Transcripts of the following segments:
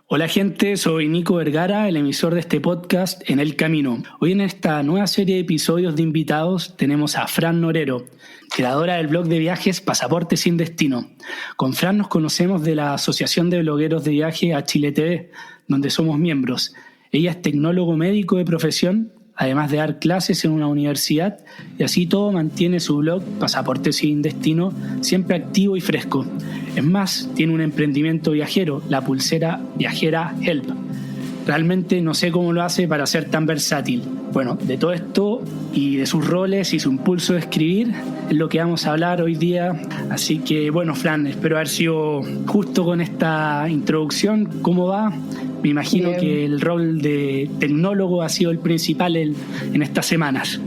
Hola gente, soy Nico Vergara, el emisor de este podcast En el Camino. Hoy en esta nueva serie de episodios de invitados tenemos a Fran Norero, creadora del blog de viajes Pasaporte Sin Destino. Con Fran nos conocemos de la Asociación de Blogueros de Viaje a Chile TV, donde somos miembros. Ella es tecnólogo médico de profesión, además de dar clases en una universidad, y así todo mantiene su blog Pasaporte Sin Destino siempre activo y fresco. Es más, tiene un emprendimiento viajero, la pulsera viajera Help. Realmente no sé cómo lo hace para ser tan versátil. Bueno, de todo esto y de sus roles y su impulso de escribir es lo que vamos a hablar hoy día. Así que bueno, Fran, espero haber sido justo con esta introducción. ¿Cómo va? Me imagino Bien. Que el rol de tecnólogo ha sido el principal en estas semanas.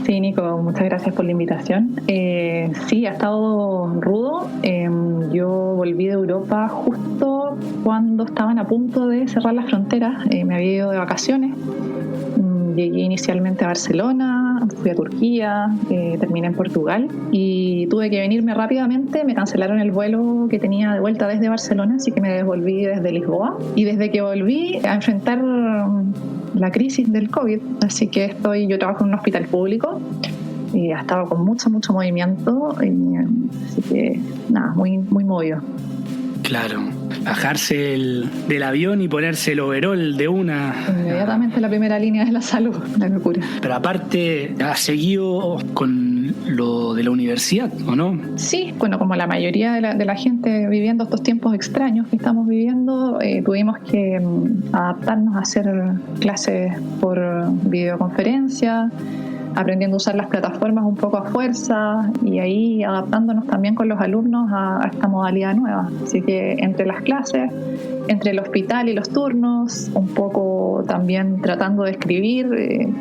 Sí, Nico, muchas gracias por la invitación. Sí, ha estado rudo. Yo volví de Europa justo cuando estaban a punto de cerrar las fronteras. Me había ido de vacaciones. Llegué inicialmente a Barcelona, fui a Turquía, terminé en Portugal y tuve que venirme rápidamente. Me cancelaron el vuelo que tenía de vuelta desde Barcelona, así que me devolví desde Lisboa. Y desde que volví a enfrentar la crisis del COVID, así que yo trabajo en un hospital público y ha estado con mucho movimiento, así que nada, muy movido. Claro, bajarse del avión y ponerse el overol de una. Inmediatamente la primera línea de la salud, la locura. Pero aparte, ¿has seguido con lo de la universidad o no? Sí, bueno, como la mayoría de la gente viviendo estos tiempos extraños que estamos viviendo, tuvimos que adaptarnos a hacer clases por videoconferencia, aprendiendo a usar las plataformas un poco a fuerza y ahí adaptándonos también con los alumnos a esta modalidad nueva. Así que entre las clases, entre el hospital y los turnos, un poco también tratando de escribir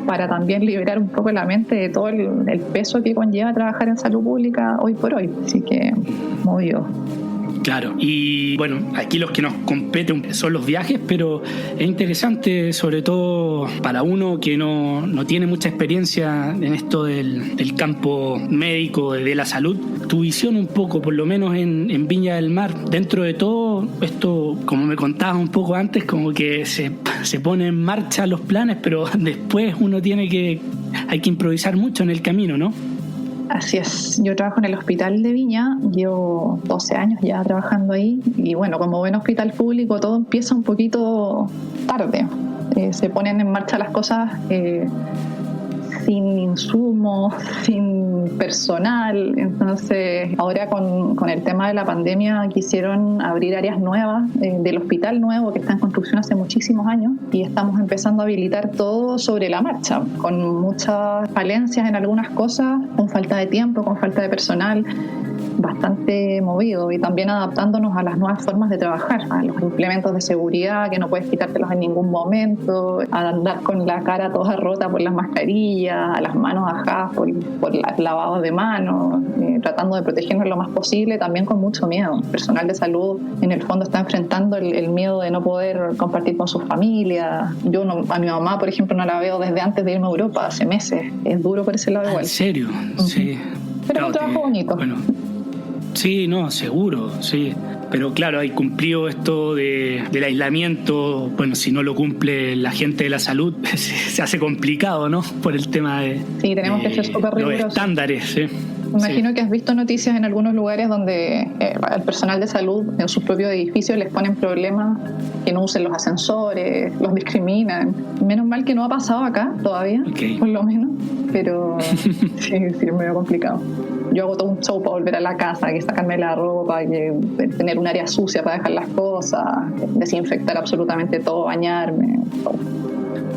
para también liberar un poco la mente de todo el peso que conlleva trabajar en salud pública hoy por hoy. Así que movido. Claro, y bueno, aquí los que nos competen son los viajes, pero es interesante, sobre todo para uno que no tiene mucha experiencia en esto del campo médico, de la salud, tu visión un poco, por lo menos en Viña del Mar. Dentro de todo esto, como me contabas un poco antes, como que se pone en marcha los planes, pero después hay que improvisar mucho en el camino, ¿no? Así es, yo trabajo en el hospital de Viña, llevo 12 años ya trabajando ahí y bueno, como buen hospital público todo empieza un poquito tarde, se ponen en marcha las cosas sin insumos, sin personal. Entonces ahora con el tema de la pandemia quisieron abrir áreas nuevas del hospital nuevo que está en construcción hace muchísimos años y estamos empezando a habilitar todo sobre la marcha, con muchas falencias en algunas cosas, con falta de tiempo, con falta de personal, bastante movido y también adaptándonos a las nuevas formas de trabajar, a los implementos de seguridad que no puedes quitártelos en ningún momento, a andar con la cara toda rota por las mascarillas, a las manos ajadas por los lavados de manos, tratando de protegernos lo más posible, también con mucho miedo. El personal de salud en el fondo está enfrentando el miedo de no poder compartir con sus familias. Yo a mi mamá, por ejemplo, no la veo desde antes de irme a Europa, hace meses. Es duro por ese lado igual. ¿En serio? Uh-huh. Sí. Pero es un trabajo bonito. Bueno. Sí, no, seguro, sí. Pero claro, hay cumplido esto del aislamiento. Bueno, si no lo cumple la gente de la salud, se hace complicado, ¿no? Por el tema de... Sí, tenemos que ser súper rigurosos. Los estándares, sí. Me imagino que has visto noticias en algunos lugares donde al personal de salud en sus propios edificios les ponen problemas, que no usen los ascensores, los discriminan. Menos mal que no ha pasado acá todavía, okay. Por lo menos, pero sí, es medio complicado. Yo hago todo un show para volver a la casa, que sacarme la ropa, que tener un área sucia para dejar las cosas, desinfectar absolutamente todo, bañarme, todo.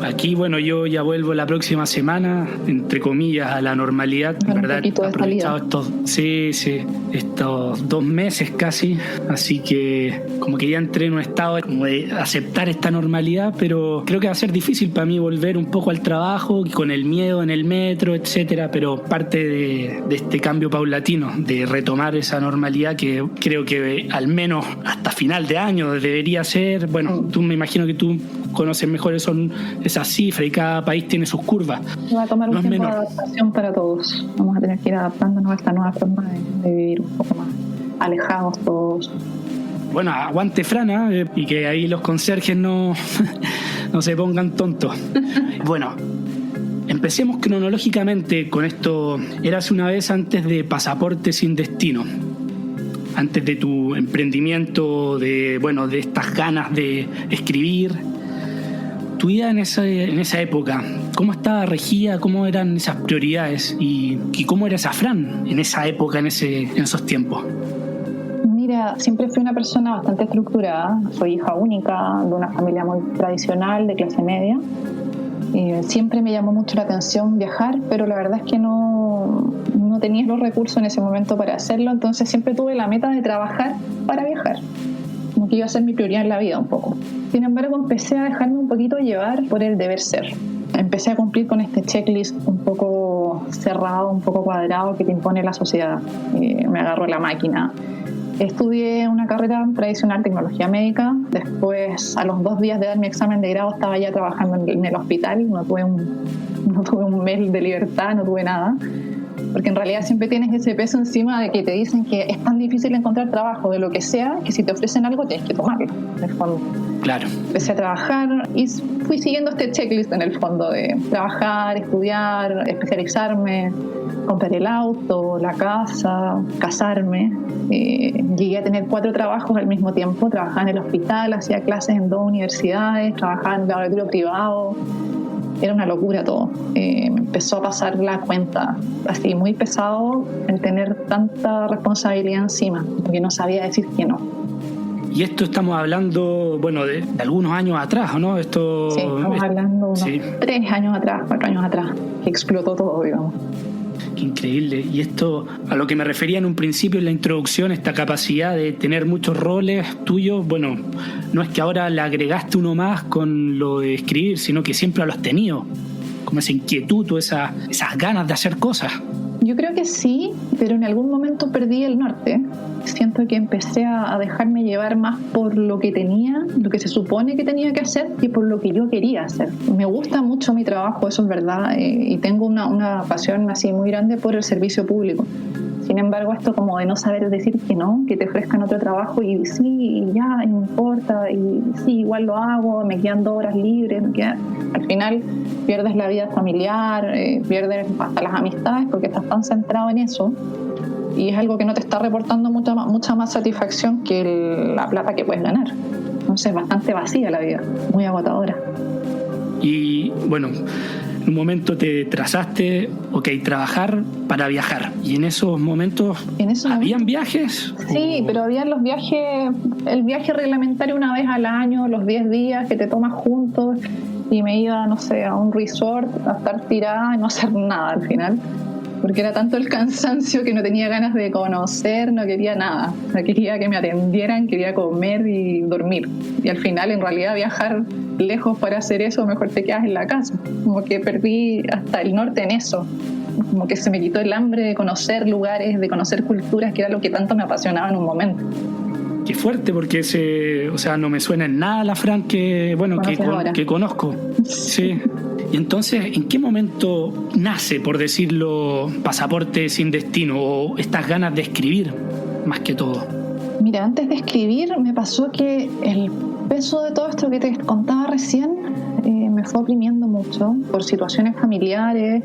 Aquí, bueno, yo ya vuelvo la próxima semana, entre comillas, a la normalidad. Bueno, ¿verdad? He aprovechado estos 2 meses casi, así que como que ya entré en un estado como de aceptar esta normalidad, pero creo que va a ser difícil para mí volver un poco al trabajo, con el miedo en el metro, etcétera, pero parte de este cambio paulatino, de retomar esa normalidad que creo que al menos hasta final de año debería ser. Bueno, tú me imagino que tú conoces mejor esas cifras y cada país tiene sus curvas. Va a tomar un tiempo de adaptación para todos. Vamos a tener que ir adaptándonos a esta nueva forma de vivir un poco más alejados todos. Bueno, aguante Frana, y que ahí los conserjes no se pongan tontos. Bueno, empecemos cronológicamente con esto. Eras una vez antes de Pasaporte sin Destino, antes de tu emprendimiento, de estas ganas de escribir. Tu vida en esa época, ¿cómo estaba regida? ¿Cómo eran esas prioridades? ¿Y cómo era esa Fran en esa época, en esos tiempos? Mira, siempre fui una persona bastante estructurada. Soy hija única de una familia muy tradicional, de clase media. Siempre me llamó mucho la atención viajar, pero la verdad es que no tenía los recursos en ese momento para hacerlo, entonces siempre tuve la meta de trabajar para viajar, como que iba a ser mi prioridad en la vida un poco. Sin embargo, empecé a dejarme un poquito llevar por el deber ser. Empecé a cumplir con este checklist un poco cerrado, un poco cuadrado que te impone la sociedad. Me agarró la máquina. Estudié una carrera tradicional, tecnología médica. Después, a los 2 días de dar mi examen de grado, estaba ya trabajando en el hospital. No tuve un mes de libertad, no tuve nada. Porque en realidad siempre tienes ese peso encima de que te dicen que es tan difícil encontrar trabajo de lo que sea, que si te ofrecen algo tienes que tomarlo, en el fondo. Claro. Empecé a trabajar y fui siguiendo este checklist en el fondo de trabajar, estudiar, especializarme, comprar el auto, la casa, casarme. Llegué a tener 4 trabajos al mismo tiempo. Trabajaba en el hospital, hacía clases en 2 universidades, trabajaba en un laboratorio privado. Era una locura todo. Me empezó a pasar la cuenta, así muy pesado el tener tanta responsabilidad encima, porque no sabía decir que no. Y esto estamos hablando, de algunos años atrás, ¿o no? Sí, estamos hablando unos 3 años atrás, 4 años atrás, que explotó todo, digamos. Qué increíble. Y esto, a lo que me refería en un principio en la introducción, esta capacidad de tener muchos roles tuyos, no es que ahora le agregaste uno más con lo de escribir, sino que siempre lo has tenido, como esa inquietud o esas ganas de hacer cosas. Yo creo que sí, pero en algún momento perdí el norte. Siento que empecé a dejarme llevar más por lo que tenía, lo que se supone que tenía que hacer, y por lo que yo quería hacer. Me gusta mucho mi trabajo, eso es verdad, y tengo una pasión así muy grande por el servicio público. Sin embargo, esto como de no saber decir que no, que te ofrezcan otro trabajo y sí, y ya, y no importa, y sí, igual lo hago, me quedan 2 horas libres, al final pierdes la vida familiar, pierdes hasta las amistades porque estás tan centrado en eso y es algo que no te está reportando mucha más satisfacción que la plata que puedes ganar. Entonces es bastante vacía la vida, muy agotadora. Y en un momento te trazaste, trabajar para viajar. ¿Y en esos momentos habían viajes? Sí, pero habían los viajes, el viaje reglamentario una vez al año, los 10 días que te tomas juntos, y me iba, a un resort a estar tirada y no hacer nada al final. Porque era tanto el cansancio que no tenía ganas de conocer, no quería nada. O sea, quería que me atendieran, quería comer y dormir. Y al final, en realidad, viajar lejos para hacer eso, mejor te quedas en la casa. Como que perdí hasta el norte en eso. Como que se me quitó el hambre de conocer lugares, de conocer culturas, que era lo que tanto me apasionaba en un momento. Qué fuerte, porque no me suena en nada la Fran que conozco. Sí. Y entonces, ¿en qué momento nace, por decirlo, Pasaporte sin Destino, o estas ganas de escribir más que todo? Mira, antes de escribir me pasó que el peso de todo esto que te contaba recién me fue oprimiendo mucho por situaciones familiares.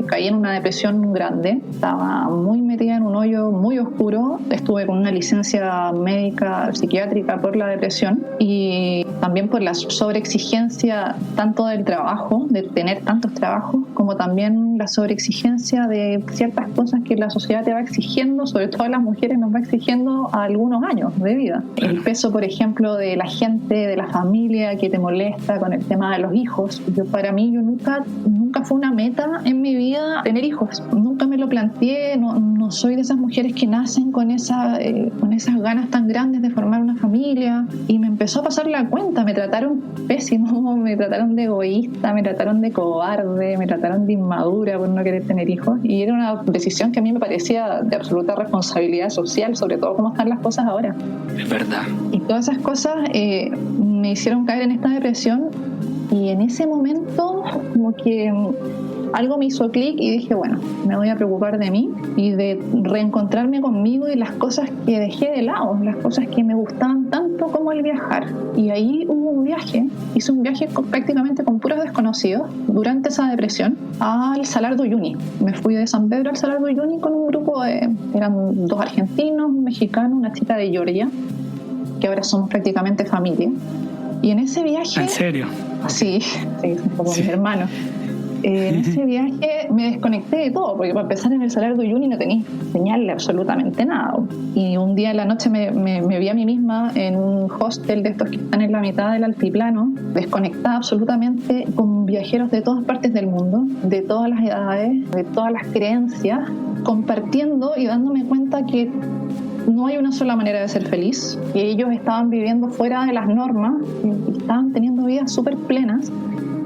Caí en una depresión grande, estaba muy metida en un hoyo muy oscuro. Estuve con una licencia médica psiquiátrica por la depresión y también por la sobreexigencia tanto del trabajo, de tener tantos trabajos, como también la sobreexigencia de ciertas cosas que la sociedad te va exigiendo, sobre todo a las mujeres nos va exigiendo a algunos años de vida. El peso, por ejemplo, de la gente, de la familia que te molesta con el tema de los hijos. Para mí, nunca fue una meta en mi vida tener hijos. Nunca me lo planteé, no soy de esas mujeres que nacen con esas ganas tan grandes de formar una familia. Y me empezó a pasar la cuenta, me trataron pésimo, me trataron de egoísta, me trataron de cobarde, me trataron de inmadura por no querer tener hijos. Y era una decisión que a mí me parecía de absoluta responsabilidad social, sobre todo cómo están las cosas ahora. Es verdad. Y todas esas cosas me hicieron caer en esta depresión. Y en ese momento, como que algo me hizo clic y dije, bueno, me voy a preocupar de mí y de reencontrarme conmigo y las cosas que dejé de lado, las cosas que me gustaban tanto como el viajar. Y ahí hubo un viaje, hice un viaje prácticamente con puros desconocidos durante esa depresión al Salar de Uyuni. Me fui de San Pedro al Salar de Uyuni con un grupo eran 2 argentinos, un mexicano, una chica de Georgia, que ahora somos prácticamente familia. Y en ese viaje... ¿En serio? Sí, son como mis hermanos. En ese viaje me desconecté de todo, porque para empezar en el Salar de Uyuni no tenía señal de absolutamente nada. Y un día en la noche me vi a mí misma en un hostel de estos que están en la mitad del altiplano, desconectada absolutamente con viajeros de todas partes del mundo, de todas las edades, de todas las creencias, compartiendo y dándome cuenta que no hay una sola manera de ser feliz, que ellos estaban viviendo fuera de las normas y estaban teniendo vidas súper plenas.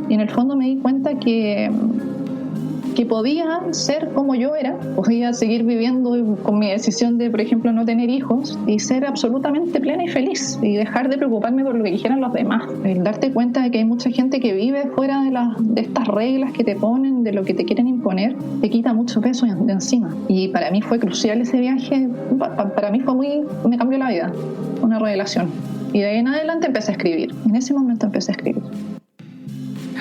Y en el fondo me di cuenta que podía ser como yo era, podía seguir viviendo con mi decisión de, por ejemplo, no tener hijos y ser absolutamente plena y feliz y dejar de preocuparme por lo que dijeran los demás. El darte cuenta de que hay mucha gente que vive fuera de estas reglas que te ponen, de lo que te quieren imponer, te quita mucho peso de encima. Y para mí fue crucial ese viaje, para mí me cambió la vida, una revelación. Y de ahí en adelante empecé a escribir, en ese momento empecé a escribir.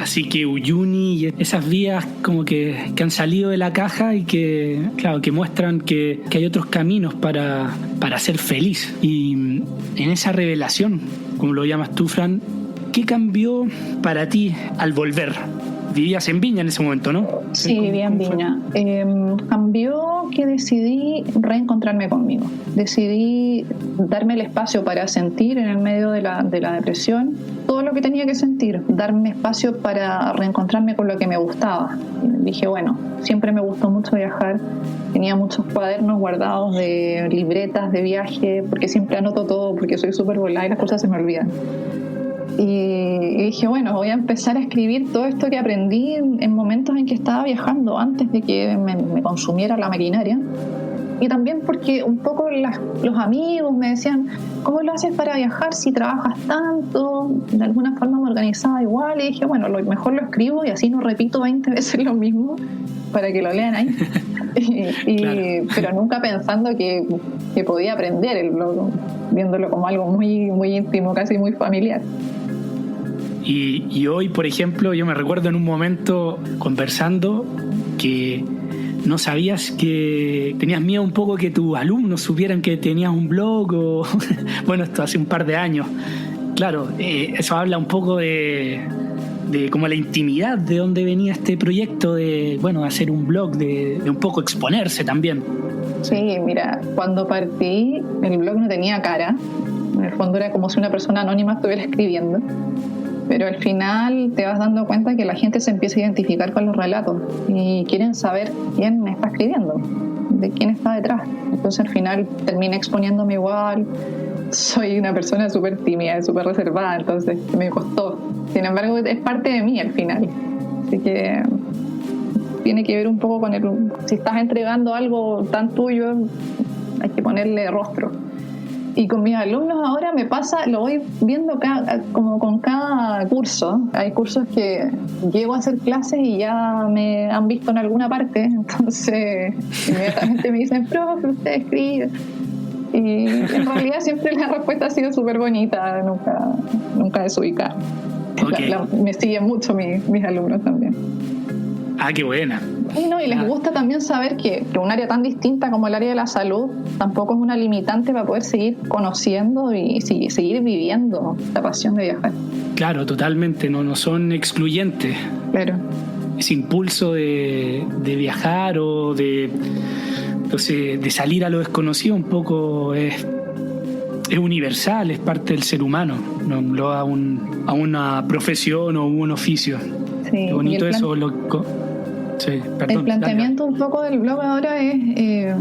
Así que Uyuni y esas vías como que han salido de la caja y que, claro, que muestran que hay otros caminos para ser feliz. Y en esa revelación, como lo llamas tú, Fran, ¿qué cambió para ti al volver? Vivías en Viña en ese momento, ¿no? Sí, vivía en Viña. Cambió que decidí reencontrarme conmigo. Decidí darme el espacio para sentir en el medio de la depresión todo lo que tenía que sentir, darme espacio para reencontrarme con lo que me gustaba. Y dije, bueno, siempre me gustó mucho viajar, tenía muchos cuadernos guardados de libretas de viaje, porque siempre anoto todo, porque soy súper volada y las cosas se me olvidan. Y dije, bueno, voy a empezar a escribir todo esto que aprendí en momentos en que estaba viajando, antes de que me consumiera la maquinaria. Y también porque un poco los amigos me decían, ¿cómo lo haces para viajar si trabajas tanto? De alguna forma me organizaba igual y dije, bueno, mejor lo escribo y así no repito 20 veces lo mismo para que lo lean ahí. Claro. Pero nunca pensando que podía aprender el blog, viéndolo como algo muy, muy íntimo, casi muy familiar. Y hoy, por ejemplo, yo me recuerdo en un momento conversando que no sabías, que tenías miedo un poco que tus alumnos supieran que tenías un blog o bueno, esto hace un par de años. Claro, eso habla un poco de como la intimidad de dónde venía este proyecto de, bueno, hacer un blog, de un poco exponerse también. Sí, mira, cuando partí el blog no tenía cara, en el fondo era como si una persona anónima estuviera escribiendo. Pero al final te vas dando cuenta que la gente se empieza a identificar con los relatos y quieren saber quién me está escribiendo, de quién está detrás. Entonces al final terminé exponiéndome igual. Soy una persona súper tímida, súper reservada, entonces me costó. Sin embargo, es parte de mí al final. Así que tiene que ver un poco con si estás entregando algo tan tuyo, hay que ponerle rostro. Y con mis alumnos ahora me pasa, lo voy viendo como con cada curso. Hay cursos que llego a hacer clases y ya me han visto en alguna parte, entonces inmediatamente me dicen, profe, usted escribe. Y en realidad siempre la respuesta ha sido súper bonita, nunca desubicada. Okay. Me siguen mucho mis alumnos también. Ah, qué buena. Y les gusta también saber que un área tan distinta como el área de la salud tampoco es una limitante para poder seguir conociendo y seguir viviendo la pasión de viajar. Claro, totalmente, no son excluyentes. Claro. Ese impulso de viajar o de salir a lo desconocido un poco es universal, es parte del ser humano, no lo a una profesión o un oficio. Sí, qué bonito eso. Sí, perdón, el planteamiento un poco del blog ahora es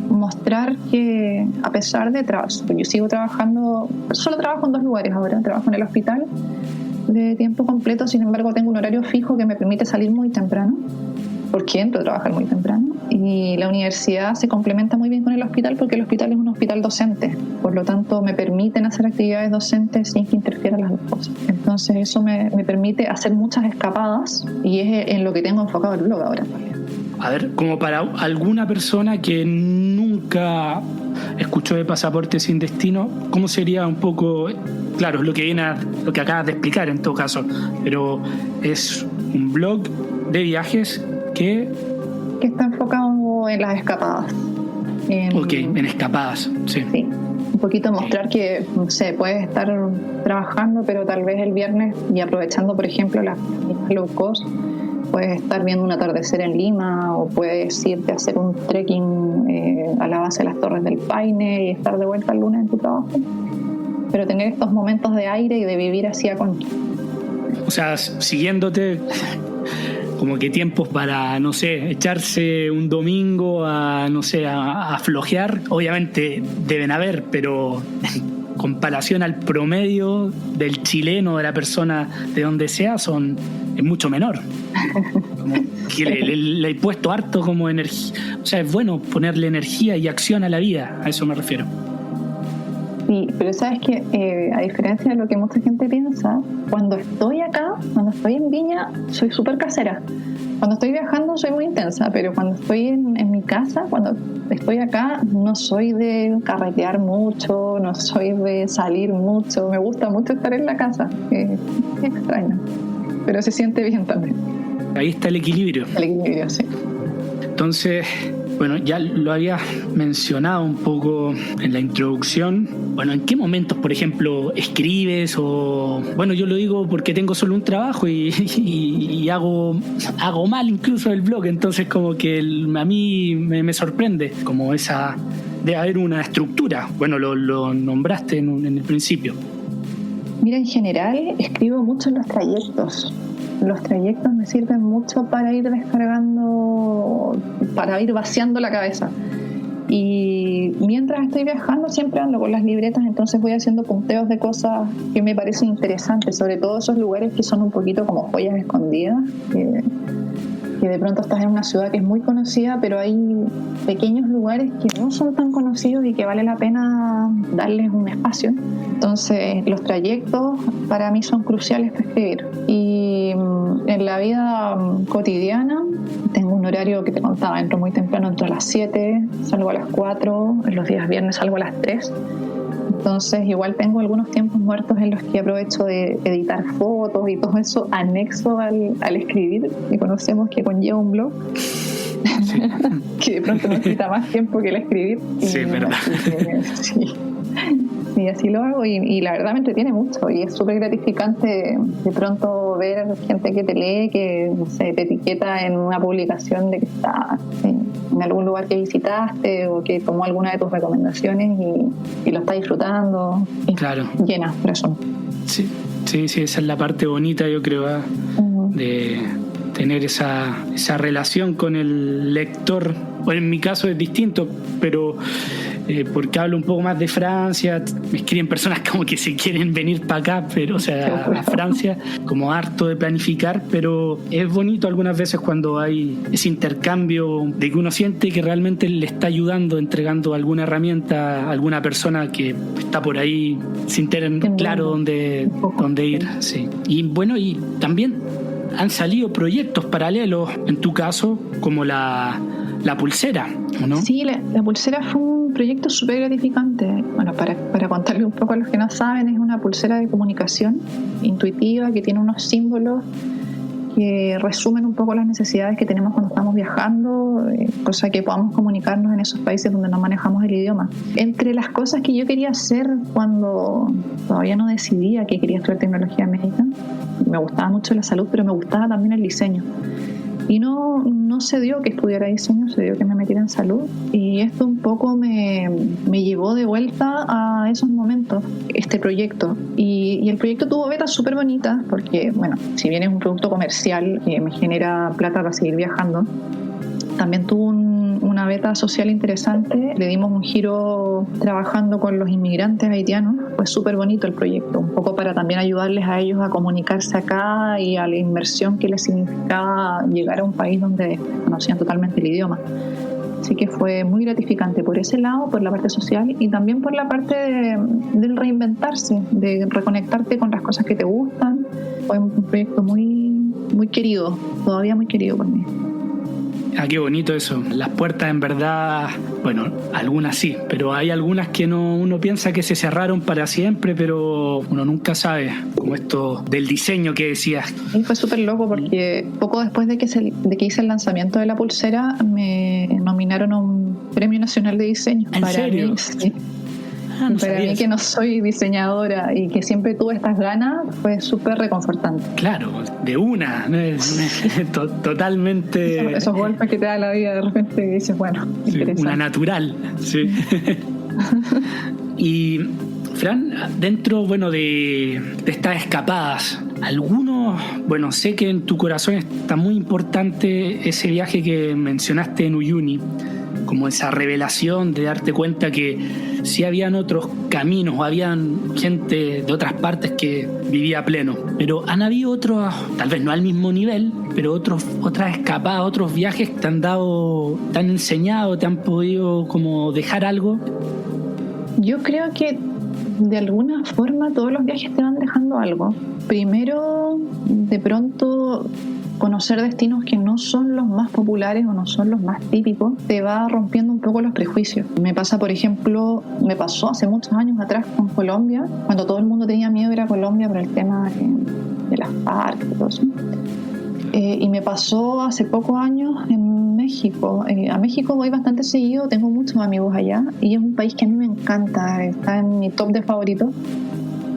mostrar que a pesar de yo sigo trabajando, solo trabajo en 2 lugares ahora, trabajo en el hospital de tiempo completo, sin embargo tengo un horario fijo que me permite salir muy temprano porque entro a trabajar muy temprano. Y la universidad se complementa muy bien con el hospital porque el hospital es un hospital docente. Por lo tanto, me permiten hacer actividades docentes sin que interfieran las dos cosas. Entonces, eso me permite hacer muchas escapadas y es en lo que tengo enfocado el blog ahora. A ver, como para alguna persona que nunca escuchó de Pasaporte Sin Destino, ¿cómo sería un poco? Claro, lo que acabas de explicar en todo caso, pero es un blog de viajes que está enfocado en las escapadas. En escapadas, sí. Sí, un poquito mostrar que, no sé, puedes estar trabajando, pero tal vez el viernes, y aprovechando, por ejemplo, las low cost, puedes estar viendo un atardecer en Lima o puedes irte a hacer un trekking a la base de las Torres del Paine y estar de vuelta el lunes en tu trabajo. Pero tener estos momentos de aire y de vivir así a contra. O sea, siguiéndote, como que tiempos para, no sé, echarse un domingo a, no sé, a flojear, obviamente deben haber, pero en comparación al promedio del chileno, de la persona de donde sea, es mucho menor. Como que le he puesto harto como energía. O sea, es bueno ponerle energía y acción a la vida, a eso me refiero. Sí, pero sabes que a diferencia de lo que mucha gente piensa, cuando estoy acá, cuando estoy en Viña, soy súper casera. Cuando estoy viajando soy muy intensa, pero cuando estoy en mi casa, cuando estoy acá, no soy de carretear mucho, no soy de salir mucho, me gusta mucho estar en la casa. Es extraño, pero se siente bien también. Ahí está el equilibrio. El equilibrio, sí. Entonces, bueno, ya lo habías mencionado un poco en la introducción. Bueno, ¿en qué momentos, por ejemplo, escribes? O bueno, yo lo digo porque tengo solo un trabajo y hago mal incluso el blog, entonces como que a mí me sorprende como esa de haber una estructura. Bueno, lo nombraste en el principio. Mira, en general escribo mucho en los trayectos. Los trayectos me sirven mucho para ir descargando, para ir vaciando la cabeza. Y mientras estoy viajando siempre ando con las libretas, entonces voy haciendo punteos de cosas que me parecen interesantes, sobre todo esos lugares que son un poquito como joyas escondidas, que de pronto estás en una ciudad que es muy conocida, pero hay pequeños lugares que no son tan conocidos y que vale la pena darles un espacio. Entonces los trayectos para mí son cruciales para escribir. Y en la vida cotidiana tengo un horario que te contaba, entro muy temprano, entro a las 7, salgo a las 4, en los días viernes salgo a las 3. Entonces igual tengo algunos tiempos muertos en los que aprovecho de editar fotos y todo eso anexo al escribir, que conocemos que conlleva un blog. Sí. Que de pronto necesita más tiempo que el escribir. Sí, es verdad. Sí, así lo hago y la verdad me entretiene mucho y es súper gratificante de pronto ver gente que te lee, que no sé, te etiqueta en una publicación de que está en algún lugar que visitaste o que tomó alguna de tus recomendaciones y lo está disfrutando. Claro. Llena, por eso. Sí, esa es la parte bonita, yo creo, de tener esa relación con el lector. Bueno, en mi caso es distinto, pero porque hablo un poco más de Francia, me escriben personas como que se quieren venir para acá, pero o sea, a Francia, como harto de planificar, pero es bonito algunas veces cuando hay ese intercambio de que uno siente que realmente le está ayudando, entregando alguna herramienta a alguna persona que está por ahí sin tener claro dónde ir. Sí. Y bueno, y también han salido proyectos paralelos, en tu caso, como la pulsera, ¿no? Sí, la pulsera fue un proyecto súper gratificante. Bueno, para contarle un poco a los que no saben, es una pulsera de comunicación intuitiva que tiene unos símbolos que resumen un poco las necesidades que tenemos cuando estamos viajando, cosa que podamos comunicarnos en esos países donde no manejamos el idioma. Entre las cosas que yo quería hacer cuando todavía no decidía que quería estudiar tecnología médica, me gustaba mucho la salud, pero me gustaba también el diseño. Y no se dio que estudiara diseño, se dio que me metiera en salud. Y esto un poco me llevó de vuelta a esos momentos, este proyecto. Y el proyecto tuvo betas súper bonitas, porque, bueno, si bien es un producto comercial que me genera plata para seguir viajando, también tuvo una beta social interesante. Le dimos un giro trabajando con los inmigrantes haitianos fue súper bonito el proyecto, un poco para también ayudarles a ellos a comunicarse acá y a la inmersión que les significaba llegar a un país donde conocían totalmente el idioma. Así que fue muy gratificante por ese lado, por la parte social y también por la parte del reinventarse, de reconectarte con las cosas que te gustan. Fue un proyecto muy querido, todavía muy querido por mí. Ah, qué bonito eso. Las puertas en verdad, bueno, algunas sí, pero hay algunas que uno piensa que se cerraron para siempre, pero uno nunca sabe, como esto del diseño que decías. Y fue súper loco porque poco después de que hice el lanzamiento de la pulsera, me nominaron a un Premio Nacional de Diseño. ¿En serio? Mí, sí. No para mí, que no soy diseñadora y que siempre tuve estas ganas, fue súper reconfortante. Claro, de una, totalmente. Esos golpes que te da la vida de repente y dices, bueno, sí, una natural, sí. Y Fran, dentro, bueno, de estas escapadas, algunos, bueno, sé que en tu corazón está muy importante ese viaje que mencionaste en Uyuni, como esa revelación de darte cuenta que sí habían otros caminos, habían gente de otras partes que vivía a pleno. Pero han habido otros, tal vez no al mismo nivel, pero otras escapadas, otros viajes que te han dado, te han enseñado, te han podido como dejar algo. Yo creo que de alguna forma todos los viajes te van dejando algo. Primero, de pronto, conocer destinos que no son los más populares o no son los más típicos te va rompiendo un poco los prejuicios. Me pasó hace muchos años atrás con Colombia, cuando todo el mundo tenía miedo de ir a Colombia por el tema de las FARC y todo eso. Y me pasó hace pocos años en México. A México voy bastante seguido, tengo muchos amigos allá y es un país que a mí me encanta, está en mi top de favoritos.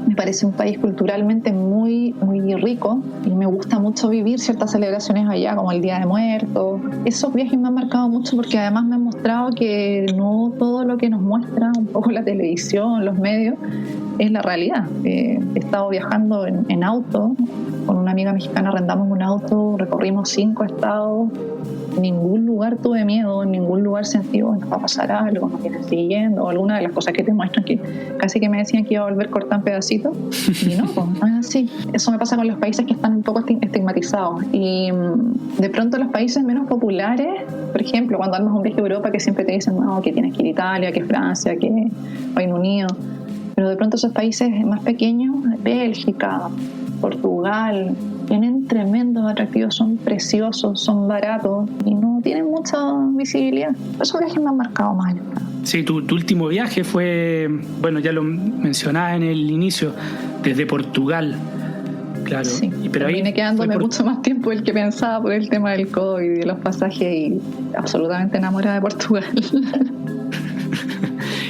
Me parece un país culturalmente muy rico y me gusta mucho vivir ciertas celebraciones allá, como el Día de Muertos. Esos viajes me han marcado mucho porque además me han mostrado que no todo lo que nos muestra un poco la televisión, los medios, es la realidad. He estado viajando en auto, con una amiga mexicana arrendamos un auto, recorrimos 5 estados. En ningún lugar tuve miedo, en ningún lugar sentí, nos va a pasar algo, nos vienen siguiendo, o alguna de las cosas que te muestran que casi que me decían que iba a volver cortar pedacitos, y no es así. Eso me pasa con los países que están un poco estigmatizados. Y de pronto los países menos populares, por ejemplo, cuando armas un viaje a Europa, que siempre te dicen, no, que tienes que ir a Italia, que Francia, que Reino Unido, pero de pronto esos países más pequeños, Bélgica, Portugal, tienen tremendos atractivos, son preciosos, son baratos y no tienen mucha visibilidad. Esos viajes me han marcado mal. Sí, tu último viaje fue, bueno, ya lo mencionaba en el inicio, desde Portugal. Claro. Sí, pero vine quedándome mucho más tiempo del que pensaba por el tema del COVID y de los pasajes y absolutamente enamorada de Portugal.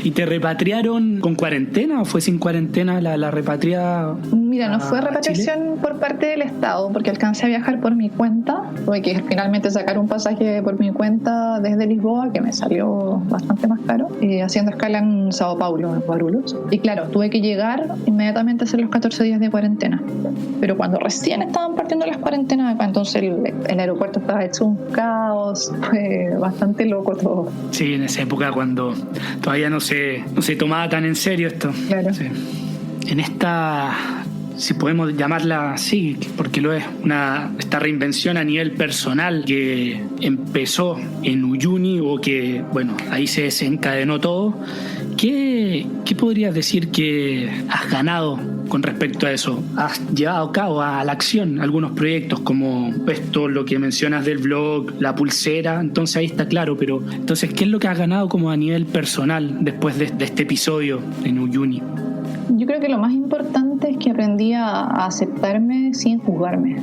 ¿Y te repatriaron con cuarentena o fue sin cuarentena la repatriada? Mira, no fue repatriación por parte del Estado, porque alcancé a viajar por mi cuenta. Tuve que finalmente sacar un pasaje por mi cuenta desde Lisboa, que me salió bastante más caro, haciendo escala en Sao Paulo, en Guarulhos. Y claro, tuve que llegar inmediatamente a hacer los 14 días de cuarentena. Pero cuando recién estaban partiendo las cuarentenas, entonces el aeropuerto estaba hecho un caos, fue bastante loco todo. Sí, en esa época cuando todavía no se tomaba tan en serio esto. Claro. Sí. En esta, si podemos llamarla así, porque lo es, esta reinvención a nivel personal que empezó en Uyuni, o que, bueno, ahí se desencadenó todo, ¿qué podrías decir que has ganado con respecto a eso? ¿Has llevado a cabo a la acción algunos proyectos como esto, lo que mencionas del blog, la pulsera? Entonces ahí está claro, pero entonces, ¿qué es lo que has ganado como a nivel personal después de este episodio en Uyuni? Yo creo que lo más importante es que aprendí a aceptarme sin juzgarme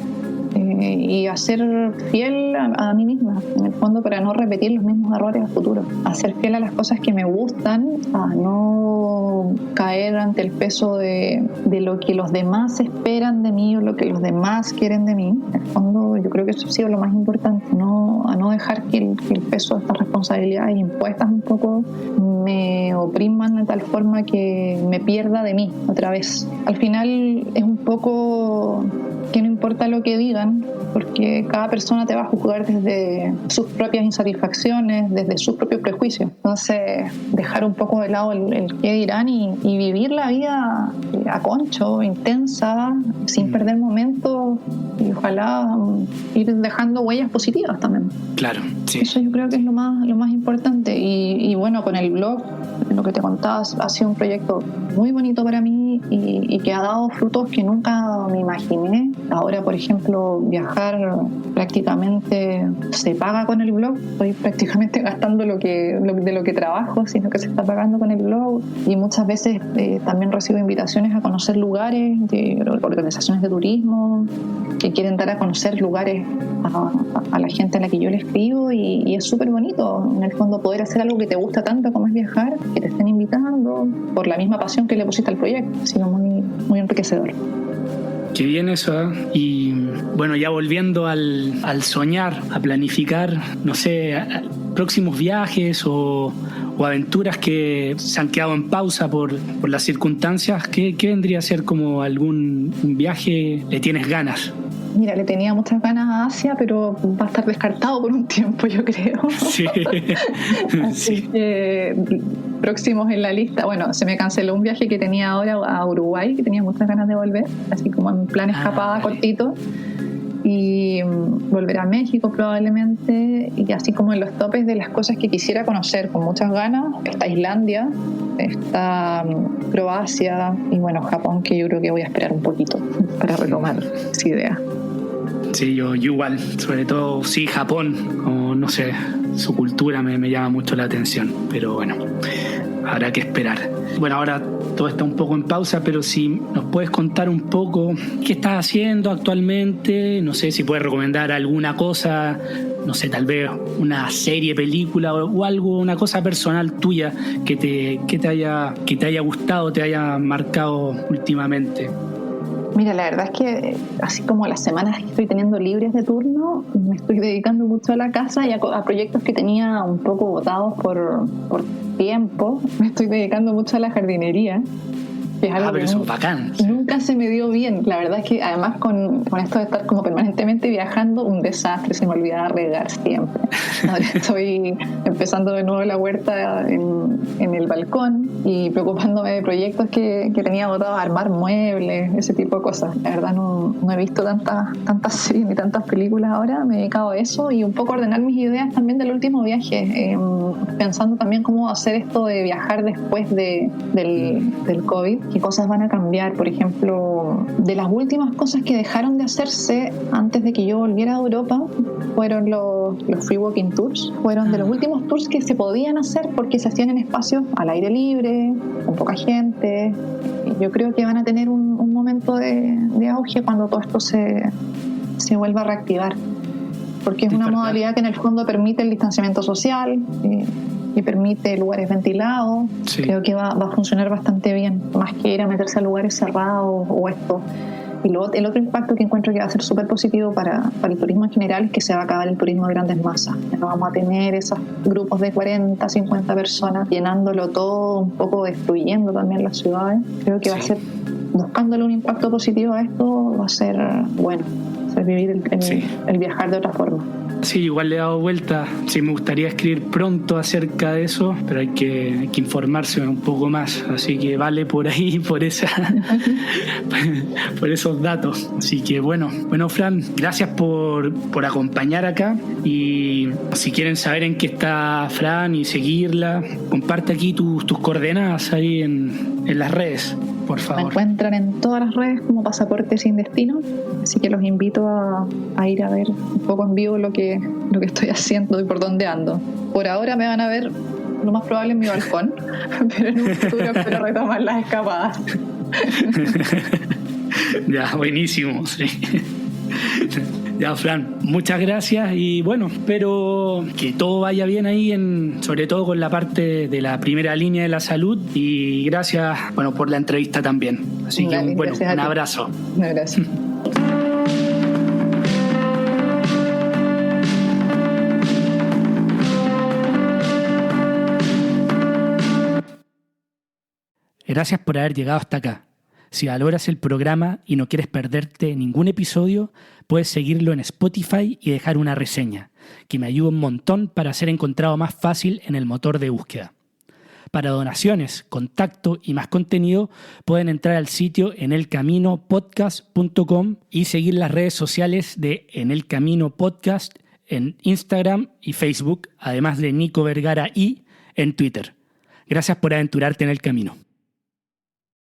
y a ser fiel a mí misma, en el fondo, para no repetir los mismos errores a futuro, a ser fiel a las cosas que me gustan, a no caer ante el peso de lo que los demás esperan de mí o lo que los demás quieren de mí. En el fondo, yo creo que eso ha sido lo más importante, a no dejar que el peso de estas responsabilidades impuestas un poco me opriman de tal forma que me pierda de mí otra vez. Al final es un poco que no importa lo que digan, porque cada persona te va a juzgar desde sus propias insatisfacciones, desde sus propios prejuicios. Entonces, dejar un poco de lado el qué dirán y vivir la vida a concho, intensa, sin perder momentos y ojalá ir dejando huellas positivas también. Claro, sí. Eso yo creo que es lo más importante. Y bueno, con el blog, lo que te contaba, ha sido un proyecto muy bonito para mí y que ha dado frutos que nunca me imaginé. Ahora, por ejemplo, viajar prácticamente se paga con el blog. Estoy prácticamente gastando de lo que trabajo, sino que se está pagando con el blog. Y muchas veces también recibo invitaciones a conocer lugares de organizaciones de turismo que quieren dar a conocer lugares a la gente a la que yo le escribo y es súper bonito, en el fondo, poder hacer algo que te gusta tanto como es viajar, que te estén invitando por la misma pasión que le pusiste al proyecto. Ha sido muy, muy enriquecedor. Qué bien eso, ¿eh? Y bueno, ya volviendo al soñar, a planificar, no sé, próximos viajes o aventuras que se han quedado en pausa por las circunstancias, ¿qué vendría a ser como algún viaje? ¿Le tienes ganas? Mira, le tenía muchas ganas a Asia, pero va a estar descartado por un tiempo, yo creo. Sí. Así que próximos en la lista. Bueno, se me canceló un viaje que tenía ahora a Uruguay, que tenía muchas ganas de volver, así como en plan escapada cortito. Y volver a México probablemente, y así como en los topes de las cosas que quisiera conocer con muchas ganas está Islandia, está Croacia y bueno, Japón, que yo creo que voy a esperar un poquito para retomar esa idea. Sí, yo igual, sobre todo sí, Japón, como no sé, su cultura me llama mucho la atención, pero bueno, habrá que esperar. Bueno, ahora todo está un poco en pausa, pero si nos puedes contar un poco qué estás haciendo actualmente, no sé si puedes recomendar alguna cosa, no sé, tal vez una serie, película o algo, una cosa personal tuya que te haya gustado, te haya marcado últimamente. Mira, la verdad es que así como las semanas que estoy teniendo libres de turno, me estoy dedicando mucho a la casa y a proyectos que tenía un poco botados por tiempo. Me estoy dedicando mucho a la jardinería. Que es algo pero eso es bacán. Nunca se me dio bien. La verdad es que además con esto de estar como permanentemente viajando, un desastre, se me olvidaba regar siempre. Ahora estoy empezando de nuevo la huerta en el balcón y preocupándome de proyectos que tenía botados, armar muebles, ese tipo de cosas. La verdad no he visto tantas series ni tantas películas ahora, me he dedicado a eso y un poco a ordenar mis ideas también del último viaje, pensando también cómo hacer esto de viajar después del COVID. ¿Qué cosas van a cambiar? Por ejemplo, de las últimas cosas que dejaron de hacerse antes de que yo volviera a Europa fueron los free walking tours. Fueron de los últimos tours que se podían hacer porque se hacían en espacios al aire libre, con poca gente. Yo creo que van a tener un momento de auge cuando todo esto se vuelva a reactivar, porque es una modalidad que en el fondo permite el distanciamiento social y permite lugares ventilados. Sí. Creo que va a funcionar bastante bien, más que ir a meterse a lugares cerrados o esto. Y luego el otro impacto que encuentro que va a ser súper positivo para el turismo en general es que se va a acabar el turismo de grandes masas. No vamos a tener esos grupos de 40, 50 personas llenándolo todo, un poco destruyendo también las ciudades. Creo que va a ser, buscándole un impacto positivo a esto, va a ser bueno, vivir el viajar de otra forma. Sí, igual le he dado vuelta. Sí, me gustaría escribir pronto acerca de eso, pero hay que informarse un poco más. Así que vale por ahí, por esos datos. Así que bueno, Fran, gracias por acompañar acá. Y si quieren saber en qué está Fran y seguirla, comparte aquí tus coordenadas ahí en las redes, por favor. Me encuentran en todas las redes como Pasaporte Sin Destino, así que los invito a ir a ver un poco en vivo lo que estoy haciendo y por dónde ando. Por ahora me van a ver lo más probable en mi balcón, pero en un futuro espero retomar las escapadas. Ya, buenísimo, sí. Ya, Fran, muchas gracias y bueno, espero que todo vaya bien ahí, sobre todo con la parte de la primera línea de la salud, y gracias, por la entrevista también. Así que un abrazo. Un abrazo. Gracias por haber llegado hasta acá. Si valoras el programa y no quieres perderte ningún episodio, puedes seguirlo en Spotify y dejar una reseña, que me ayuda un montón para ser encontrado más fácil en el motor de búsqueda. Para donaciones, contacto y más contenido, pueden entrar al sitio enelcaminopodcast.com y seguir las redes sociales de En el Camino Podcast en Instagram y Facebook, además de Nico Vergara y en Twitter. Gracias por aventurarte en el camino.